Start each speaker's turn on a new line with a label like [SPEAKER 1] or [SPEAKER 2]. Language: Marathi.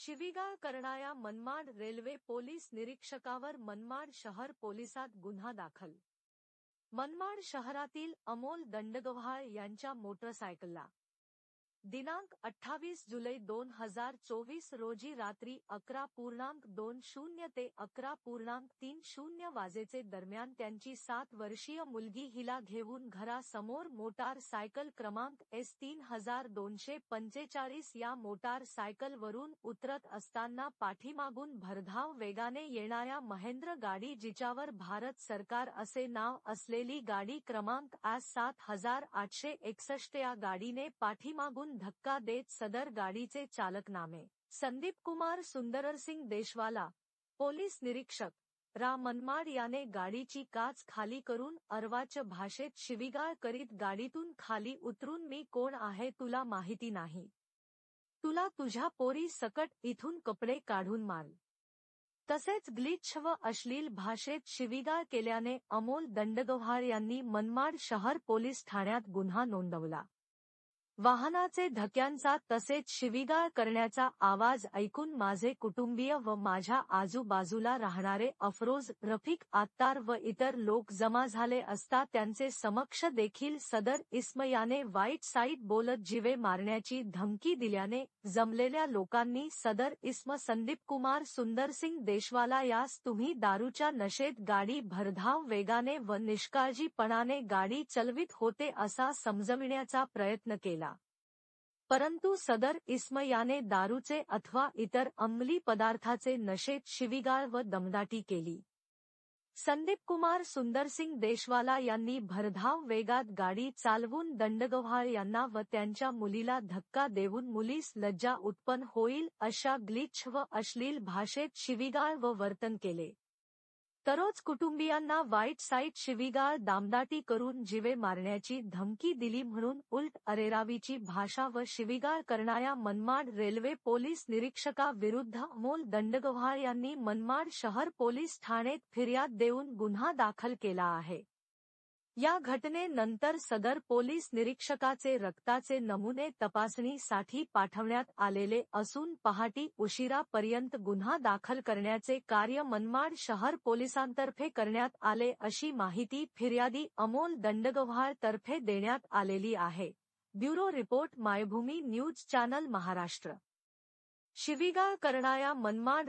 [SPEAKER 1] शिवीगाळ करणाऱ्या मनमाड रेल्वे पोलीस निरीक्षकावर मनमाड शहर पोलिसात गुन्हा दाखल। मनमाड शहरातील अमोल दंडगव्हाळ यांच्या मोटरसायकलला दिनांक 28 जुलै 2024 रोजी रात्री 11:20 ते 11:30 वाजेचे दरम्यान त्यांची 7 वर्षीय मुलगी हिला घेऊन घरासमोर मोटार सायकल क्रमांक S3245 या मोटार सायकलवरून उतरत असताना पाठीमागून भरधाव वेगाने येणाऱ्या महेंद्र गाडी जिच्यावर भारत सरकार असे नाव असलेली गाडी क्रमांक S7861 या गाडीने पाठीमागून धक्का देत सदर गाडीचे चालक नामे संदीप कुमार सुंदरसिंग देशवाला, पोलीस निरीक्षक, रा मनमाड याने गाडीची काच खाली करून अर्वाच्य भाषेत शिवीगाळ करीत गाडीतून खाली उतरून मी कोण आहे तुला माहिती नाही, तुला तुझ्या पोरी सकट इथून कपडे काढून मार, तसेच ग्लिच व अश्लील भाषेत शिवीगाळ केल्याने अमोल दंडगव्हाळ यांनी मनमाड शहर पोलीस ठाण्यात गुन्हा नोंदवला। वाहनाचे धक्क्यांचा तसेच शिवीगाळ करण्याचा आवाज ऐकून माझे कुटुंबीय व माझ्या आजूबाजूला राहणारे अफरोज, रफिक आत्तार व इतर लोक जमा झाले असता त्यांचे समक्ष देखील सदर इसम याने वाईट साईट बोलत जीवे मारण्याची धमकी दिल्याने जमलेल्या लोकांनी सदर इसम संदीप कुमार सुंदरसिंग देशवाला यास तुम्ही दारूच्या नशेत गाडी भरधाव वेगाने व निष्काळजीपणाने गाडी चालवित होते असा समजविण्याचा प्रयत्न केला, परंतु सदर इसम याने दारूचे अथवा इतर अंमली पदार्थाचे नशेत शिवीगाळ व दमदाटी केली। संदीप कुमार सुंदरसिंग देशवाला यांनी भरधाव वेगात गाडी चालवून दंडगव्हाळ यांना व त्यांच्या मुलीला धक्का देऊन मुलीस लज्जा उत्पन्न होईल अशा ग्लिच व अश्लील भाषेत शिवीगाळ व वर्तन केले। तरोच कुटुंबियांना वाईट साईट शिवीगाळ दामदाटी करून जीवे मारण्याची धमकी दिली म्हणून उलट अरेरावीची भाषा व शिवीगाळ करणाऱ्या मनमाड रेल्वे पोलीस निरीक्षकाविरुद्ध अमोल दंडगव्हाळ यांनी मनमाड शहर पोलीस ठाण्यात फिर्याद देऊन गुन्हा दाखल केला आहे। या घटनेनंतर सदर पोलीस निरीक्षकाचे रक्ताचे नमुने तपासणीसाठी पाठवण्यात आलेले असून पहाटे उशिरापर्यंत गुन्हा दाखल करण्याचे कार्य मनमाड शहर पोलिसांतर्फे करण्यात आले अशी माहिती फिर्यादी अमोल दंडगव्हाळ तर्फे देण्यात आलेली आहे। Bureau report Maybhumi news channel Maharashtra. शिवीगाळ करणाऱ्या मनमाड